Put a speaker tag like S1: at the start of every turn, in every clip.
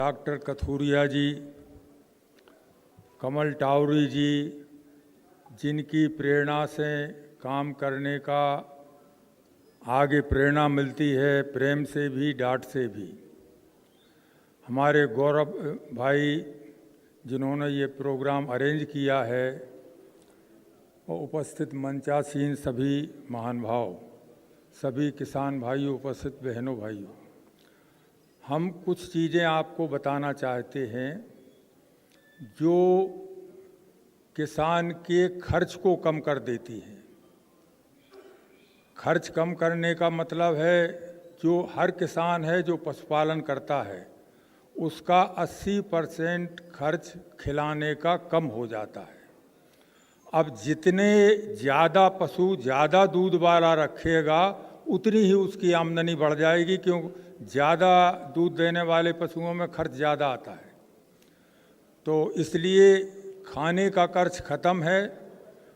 S1: Doctor Kathuria जी, कमल टावरी जी, जिनकी प्रेरणा से काम करने का आगे प्रेरणा मिलती है, प्रेम से भी डांट से भी। हमारे गौरव भाई जिन्होंने ये प्रोग्राम अरेंज किया है और उपस्थित मंचासीन सभी महानुभाव, सभी किसान भाइयों, उपस्थित बहनों भाइयों, हम कुछ चीज़ें आपको बताना चाहते हैं जो किसान के खर्च को कम कर देती हैं। खर्च कम करने का मतलब है जो हर किसान है जो पशुपालन करता है उसका 80% खर्च खिलाने का कम हो जाता है। अब जितने ज़्यादा पशु ज़्यादा दूध वाला रखेगा उतनी ही उसकी आमदनी बढ़ जाएगी, क्योंकि ज़्यादा दूध देने वाले पशुओं में खर्च ज़्यादा आता है। तो इसलिए खाने का खर्च ख़त्म है।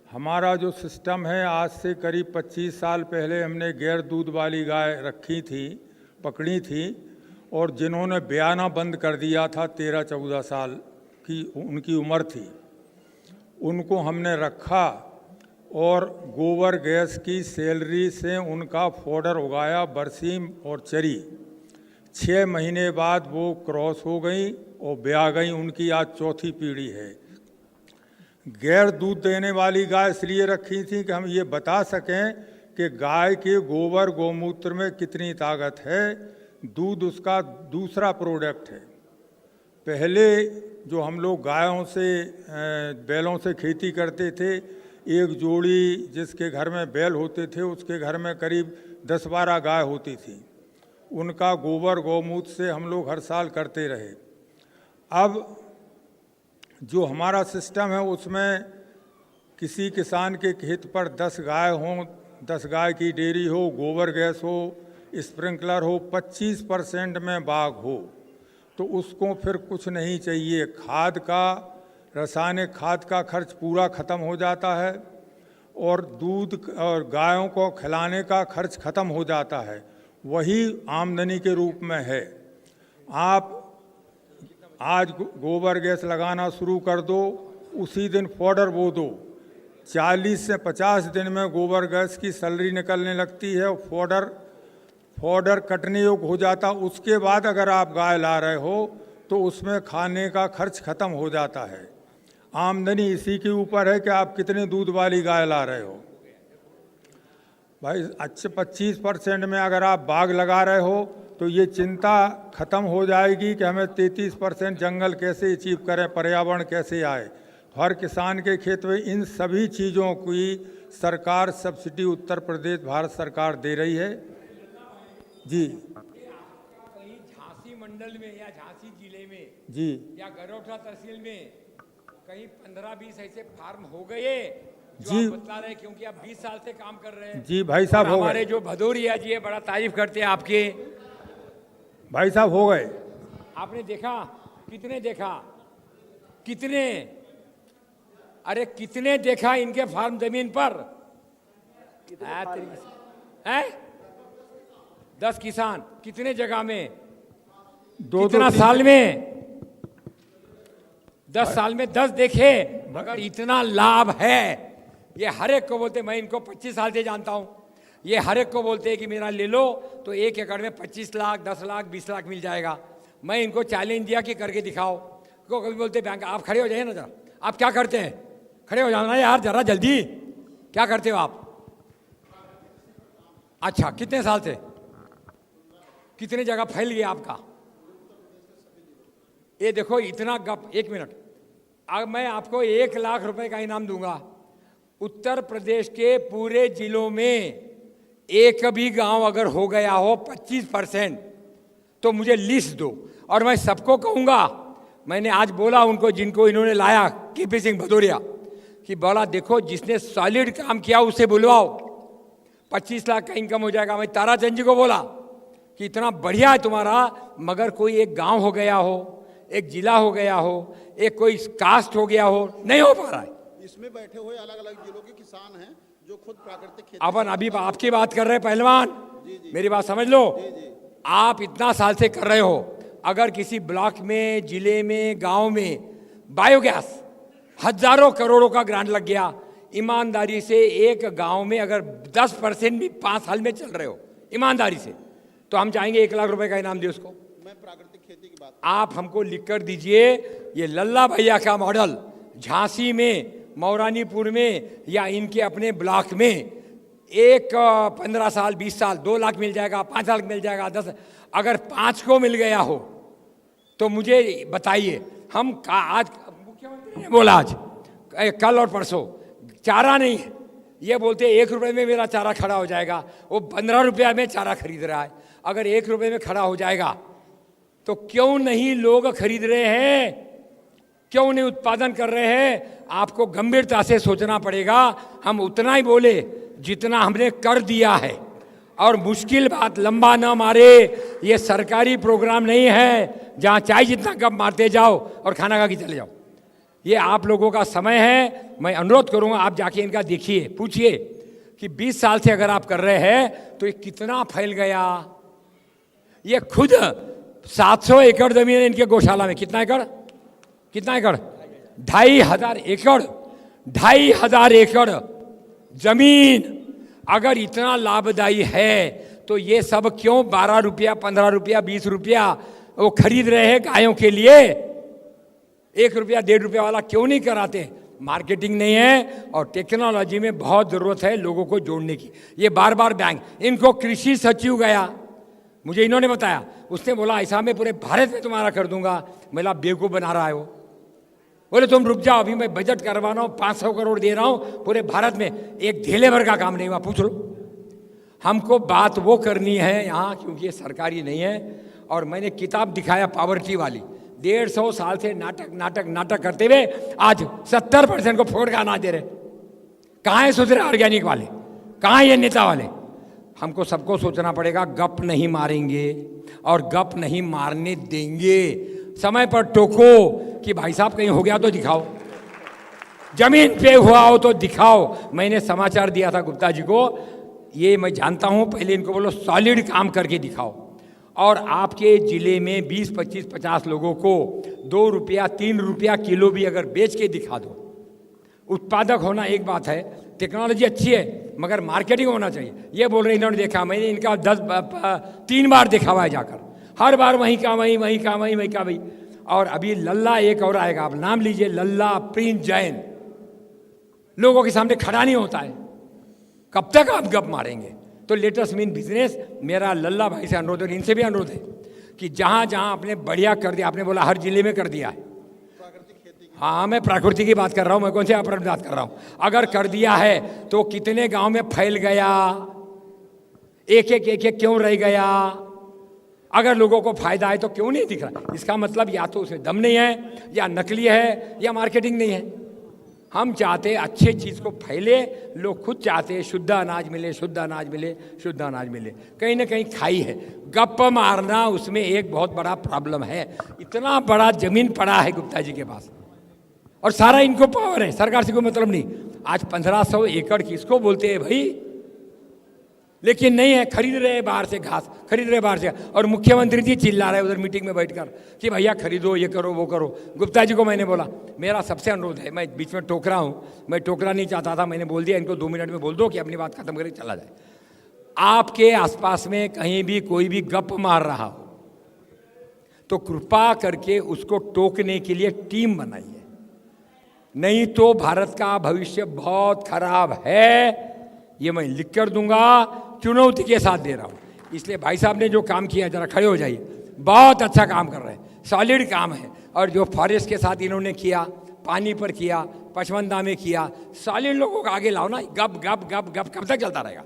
S1: हमारा जो सिस्टम है, आज से करीब 25 साल पहले हमने गैर दूध वाली गाय रखी थी, पकड़ी थी, और जिन्होंने ब्याना बंद कर दिया था 13-14 साल की उनकी उम्र थी, उनको हमने रखा और गोबर गैस की सैलरी से उनका फोडर उगाया, बरसीम और चरी। 6 महीने बाद वो क्रॉस हो गई और ब्याह गई। उनकी आज चौथी पीढ़ी है। गैर दूध देने वाली गाय इसलिए रखी थी कि हम ये बता सकें कि गाय के गोबर गौमूत्र में कितनी ताकत है। दूध उसका दूसरा प्रोडक्ट है। पहले जो हम लोग गायों से, बैलों से खेती करते थे, एक जोड़ी जिसके घर में बैल होते थे उसके घर में करीब 10-12 गाय होती थी। उनका गोबर गौमूत्र से हम लोग हर साल करते रहे। अब जो हमारा सिस्टम है उसमें किसी किसान के खेत पर 10 गाय हों, 10 गाय की डेयरी हो, गोबर गैस हो, स्प्रिंकलर हो, 25% में बाग हो, तो उसको फिर कुछ नहीं चाहिए। खाद का, रासायनिक खाद का खर्च पूरा ख़त्म हो जाता है और दूध और गायों को खिलाने का खर्च ख़त्म हो जाता है। वही आमदनी के रूप में है। आप आज गोबर गैस लगाना शुरू कर दो, उसी दिन फोडर बो दो, 40 से 50 दिन में गोबर गैस की सैलरी निकलने लगती है और फोडर कटने योग्य हो जाता। उसके बाद अगर आप गाय ला रहे हो तो उसमें खाने का खर्च ख़त्म हो जाता है। आमदनी इसी के ऊपर है कि आप कितने दूध वाली गाय ला रहे हो। भाई अच्छे 25% में अगर आप बाग लगा रहे हो तो ये चिंता ख़त्म हो जाएगी कि हमें 33% जंगल कैसे अचीव करें, पर्यावरण कैसे आए। हर किसान के खेत में इन सभी चीज़ों की सरकार सब्सिडी उत्तर प्रदेश भारत सरकार दे रही है। जी,
S2: कहीं झांसी मंडल में या झांसी जिले में
S1: जी,
S2: या गरोठा तहसील में कहीं 15-20 ऐसे फार्म हो गए जो
S1: जी,
S2: आप बता रहे हैं, क्योंकि आप 20 साल से काम कर रहे हैं।
S1: जी भाई साहब, हो
S2: हमारे
S1: गए।
S2: जो भदौरिया जी है बड़ा तारीफ करते हैं आपके।
S1: भाई साहब हो गए।
S2: आपने देखा, कितने देखा, कितने, अरे कितने देखा इनके फार्म जमीन पर है? 10 किसान कितने जगह में, कितना साल में, 10 साल में 10 देखे। मगर इतना लाभ है, ये हर एक को बोलते। मैं इनको 25 साल से जानता हूँ। ये हर एक को बोलते हैं कि मेरा ले लो तो 1 एकड़ में 25 लाख, 10 लाख, 20 लाख मिल जाएगा। मैं इनको चैलेंज दिया कि करके दिखाओ। को कभी बोलते बैंक, आप खड़े हो जाइए ना जरा। आप क्या करते हैं? खड़े हो जाना यार जरा जल्दी। क्या करते हो आप? अच्छा, कितने साल से, कितने जगह फैल गया आपका? ये देखो इतना गप। 1 मिनट, अब मैं आपको 1 लाख रुपए का इनाम दूंगा। उत्तर प्रदेश के पूरे जिलों में एक भी गांव अगर हो गया हो 25%, तो मुझे लिस्ट दो और मैं सबको कहूंगा। मैंने आज बोला उनको, जिनको इन्होंने लाया, केपी सिंह भदौरिया, कि बोला देखो जिसने सॉलिड काम किया उसे बुलवाओ, 25 लाख का इनकम हो जाएगा। मैं ताराचंद जी को बोला कि इतना बढ़िया है तुम्हारा, मगर कोई एक गांव हो गया हो, एक जिला हो गया हो, एक कोई कास्ट हो गया हो, नहीं हो पा रहा है।
S3: इसमें बैठे हुए अलग अलग जिलों के किसान हैं जो खुद प्राकृतिक खेती।
S2: अपन अभी आपकी बात कर रहे हैं पहलवान, मेरी बात समझ लो। आप इतना साल से कर रहे हो, अगर किसी ब्लॉक में, जिले में, गांव में बायोगैस हजारों करोड़ों का ग्रांट लग गया, ईमानदारी से एक गांव में अगर 10% भी 5 साल में चल रहे हो ईमानदारी से, तो हम चाहेंगे 1 लाख रुपए का इनाम दे उसको।
S3: मैं प्राकृतिक खेती की बात,
S2: आप हमको लिख कर दीजिए, ये लल्ला भैया का मॉडल झांसी में, मौरानीपुर में या इनके अपने ब्लॉक में 15 साल 20 साल 2 लाख मिल जाएगा, 5 लाख मिल जाएगा, 10, अगर 5 को मिल गया हो तो मुझे बताइए। हम आज मुख्यमंत्री ने बोला, आज कल और परसों चारा नहीं है, ये बोलते 1 रुपये में मेरा चारा खड़ा हो जाएगा, वो 15 रुपया में चारा खरीद रहा है। अगर 1 रुपये में खड़ा हो जाएगा तो क्यों नहीं लोग खरीद रहे हैं, क्यों नहीं उत्पादन कर रहे हैं? आपको गंभीरता से सोचना पड़ेगा। हम उतना ही बोले जितना हमने कर दिया है, और मुश्किल बात लंबा ना मारे। ये सरकारी प्रोग्राम नहीं है जहाँ चाहे जितना गप मारते जाओ और खाना खा के चले जाओ। ये आप लोगों का समय है। मैं अनुरोध करूंगा, आप जाके इनका देखिए, पूछिए कि 20 साल से अगर आप कर रहे हैं तो ये कितना फैल गया। ये खुद 700 एकड़ जमीन है इनके गौशाला में। कितना एकड़? 2,500 एकड़। 2,500 एकड़ जमीन अगर इतना लाभदायी है तो ये सब क्यों 12 रुपया, 15 रुपया, 20 रुपया वो खरीद रहे हैं गायों के लिए? 1 रुपया 1.5 रुपया वाला क्यों नहीं कराते? मार्केटिंग नहीं है, और टेक्नोलॉजी में बहुत ज़रूरत है लोगों को जोड़ने की। ये बार बार बैंक, इनको कृषि सचिव गया, मुझे इन्होंने बताया, उसने बोला ऐसा मैं पूरे भारत में तुम्हारा कर दूंगा। मेरा बेवकूफ़ बना रहा है वो। बोले तुम रुक जाओ, अभी मैं बजट करवा रहा हूँ, 500 करोड़ दे रहा हूँ पूरे भारत में, एक ढेले भर का काम नहीं हुआ। पूछ लो। हमको बात वो करनी है यहाँ, क्योंकि ये सरकारी नहीं है। और मैंने किताब दिखाया पावर्टी वाली, 150 साल से नाटक करते हुए आज 70% को फोड़ का अनाज दे रहे। कहाँ है सुधरे ऑर्गेनिक वाले? कहाँ है ये नेता वाले? हमको सबको सोचना पड़ेगा। गप नहीं मारेंगे और गप नहीं मारने देंगे। समय पर टोको कि भाई साहब कहीं हो गया तो दिखाओ, जमीन पे हुआ हो तो दिखाओ। मैंने समाचार दिया था गुप्ता जी को, ये मैं जानता हूँ, पहले इनको बोलो सॉलिड काम करके दिखाओ। और आपके ज़िले में 20, 25, 50 लोगों को 2 रुपया 3 रुपया किलो भी अगर बेच के दिखा दो। उत्पादक होना एक बात है, टेक्नोलॉजी अच्छी है, मगर मार्केटिंग होना चाहिए। ये बोल रहे इन्होंने देखा, मैंने इनका 3 बार देखा हुआ है जाकर, हर बार वहीं का वहीं। और अभी लल्ला एक और आएगा, आप नाम लीजिए, लल्ला प्रिंस जैन। लोगों के सामने खड़ा नहीं होता है। कब तक आप गप मारेंगे? तो लेटेस्ट मीन बिजनेस। मेरा लल्ला भाई से अनुरोध है, इनसे भी अनुरोध है कि जहाँ जहाँ आपने बढ़िया कर दिया, आपने बोला हर जिले में कर दिया है। हाँ, मैं प्राकृतिक की बात कर रहा हूँ, मैं कौन से अपराध की बात कर रहा हूँ। अगर कर दिया है तो कितने गांव में फैल गया, एक क्यों रह गया? अगर लोगों को फायदा है तो क्यों नहीं दिख रहा? इसका मतलब या तो उसमें दम नहीं है, या नकली है, या मार्केटिंग नहीं है। हम चाहते अच्छे चीज़ को फैले, लोग खुद चाहते हैं शुद्ध अनाज मिले, शुद्ध अनाज मिले, शुद्ध अनाज मिले। कहीं ना कहीं खाई है, गप मारना उसमें एक बहुत बड़ा प्रॉब्लम है। इतना बड़ा जमीन पड़ा है गुप्ता जी के पास, और सारा इनको पावर है, सरकार से कोई मतलब नहीं। आज 1500 एकड़ किसको बोलते हैं भाई? लेकिन नहीं है, खरीद रहे बाहर से घास, खरीद रहे बाहर से। और मुख्यमंत्री जी चिल्ला रहे उधर मीटिंग में बैठकर कि भैया खरीदो, ये करो, वो करो। गुप्ता जी को मैंने बोला, मेरा सबसे अनुरोध है, मैं बीच में टोक रहा हूँ, मैं टोकरा नहीं चाहता था, मैंने बोल दिया इनको 2 मिनट में बोल दो कि अपनी बात खत्म करके चला जाए। आपके आसपास में कहीं भी कोई भी गप मार रहा हो तो कृपा करके उसको टोकने के लिए टीम बनाइए, नहीं तो भारत का भविष्य बहुत खराब है। ये मैं लिख कर दूंगा, चुनौती के साथ दे रहा हूँ। इसलिए भाई साहब ने जो काम किया, जरा खड़े हो जाइए, बहुत अच्छा काम कर रहे हैं, सॉलिड काम है। और जो फॉरेस्ट के साथ इन्होंने किया, पानी पर किया, पचमंदा में किया, सॉलिड लोगों को आगे लाओ ना। गप गप गप गप कब तक चलता रहेगा?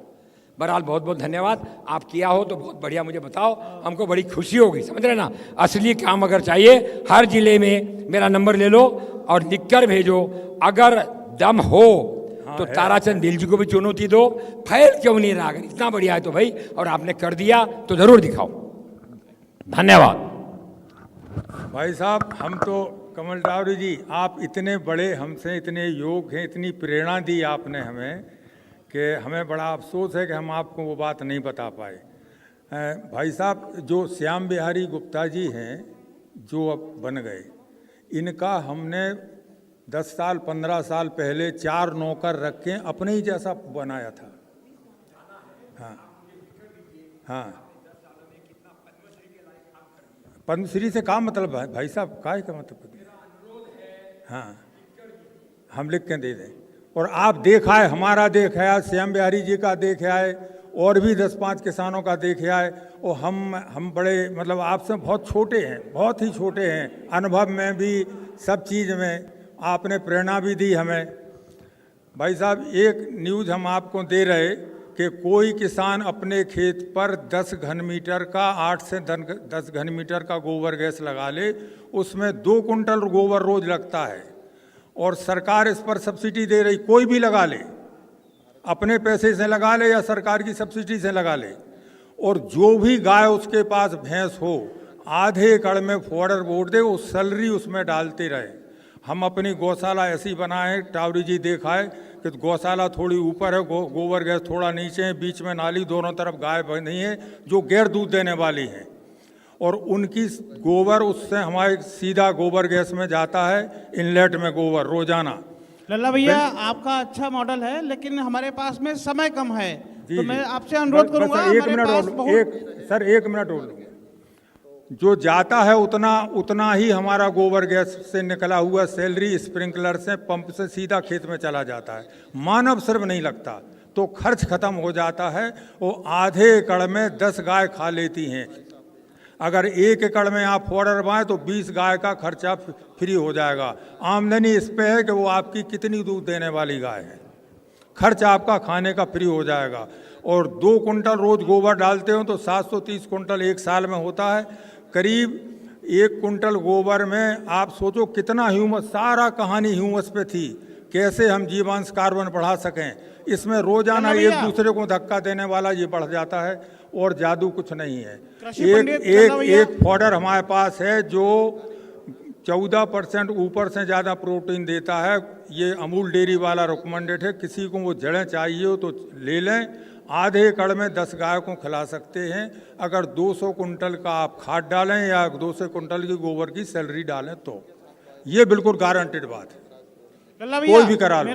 S2: बहरहाल बहुत बहुत धन्यवाद। आप किया हो तो बहुत बढ़िया, मुझे बताओ, हमको बड़ी खुशी होगी। समझ रहे ना? असली काम अगर चाहिए, हर जिले में मेरा नंबर ले लो और लिख कर भेजो। अगर दम हो तो ताराचंद दिल जी को भी चुनौती दो, फैल क्यों नहीं रहा? अगर इतना बढ़िया है तो भाई, और आपने कर दिया तो जरूर दिखाओ। धन्यवाद
S1: भाई साहब। हम तो कमल टावरी जी, आप इतने बड़े, हमसे इतने योग हैं, इतनी प्रेरणा दी आपने हमें कि हमें बड़ा अफसोस है कि हम आपको वो बात नहीं बता पाए। भाई साहब, जो श्याम बिहारी गुप्ता जी हैं, जो अब बन गए, इनका हमने 10 साल 15 साल पहले 4 नौकर रख के अपने ही जैसा बनाया था। हाँ हाँ, पद्मश्री से क्या मतलब है भाई साहब, काय का मतलब? हाँ, हम लिख के दे दें। और आप देखा है, हमारा देखा है, श्याम बिहारी जी का देखा है, और भी 10-5 किसानों का देखे आए। और हम बड़े मतलब आपसे बहुत छोटे हैं, बहुत ही छोटे हैं, अनुभव में भी, सब चीज़ में आपने प्रेरणा भी दी हमें। भाई साहब, एक न्यूज़ हम आपको दे रहे कि कोई किसान अपने खेत पर 10 घन मीटर का 8 से 10 घन मीटर का गोबर गैस लगा ले, उसमें 2 कुंटल गोबर रोज लगता है, और सरकार इस पर सब्सिडी दे रही। कोई भी लगा ले, अपने पैसे से लगा ले या सरकार की सब्सिडी से लगा ले, और जो भी गाय उसके पास भैंस हो, आधे एकड़ में फॉर्डर बोर्ड दे, वो सैलरी उसमें डालते रहे। हम अपनी गौशाला ऐसी बनाए, टावरी जी देखा है कि गौशाला थोड़ी ऊपर है, गोबर गैस थोड़ा नीचे है, बीच में नाली, दोनों तरफ गाय बंधी है जो गैर दूध देने वाली हैं, और उनकी गोबर उससे हमारे सीधा गोबर गैस में जाता है, इनलेट में गोबर रोजाना।
S4: लल्ला भैया, आपका अच्छा मॉडल है, लेकिन हमारे पास में समय कम है,
S1: जी,
S4: तो
S1: जी।
S4: मैं आपसे अनुरोध करूंगा, हमारे पास बहुत
S1: एक मिनट और जो जाता है उतना ही हमारा गोबर गैस से निकला हुआ सैलरी स्प्रिंकलर से, पंप से सीधा खेत में चला जाता है। मानव श्रम नहीं लगता, तो खर्च खत्म हो जाता है। वो आधे एकड़ में 10 गाय खा लेती हैं। अगर 1 एकड़ में आप फॉर्डर बाएँ तो 20 गाय का खर्चा फ्री हो जाएगा। आमदनी इस पे है कि वो आपकी कितनी दूध देने वाली गाय है, खर्च आपका खाने का फ्री हो जाएगा। और 2 कुंटल रोज गोबर डालते हो तो 730 कुंटल एक साल में होता है। करीब 1 कुंटल गोबर में आप सोचो कितना ह्यूमस, सारा कहानी ह्यूमस पे थी, कैसे हम जीवांश कार्बन बढ़ा सकें। इसमें रोजाना एक दूसरे को धक्का देने वाला ये बढ़ जाता है, और जादू कुछ नहीं है। एक फॉर्डर हमारे पास है जो 14% ऊपर से ज़्यादा प्रोटीन देता है। ये अमूल डेयरी वाला रिकमेंडेड है, किसी को वो जड़ें चाहिए हो तो ले लें। आधे एकड़ में 10 गाय को खिला सकते हैं। अगर 200 कुंटल का आप खाद डालें या 200 कुंटल की गोबर की सैलरी डालें तो ये बिल्कुल गारंटेड बात है, कोई भी करा लो।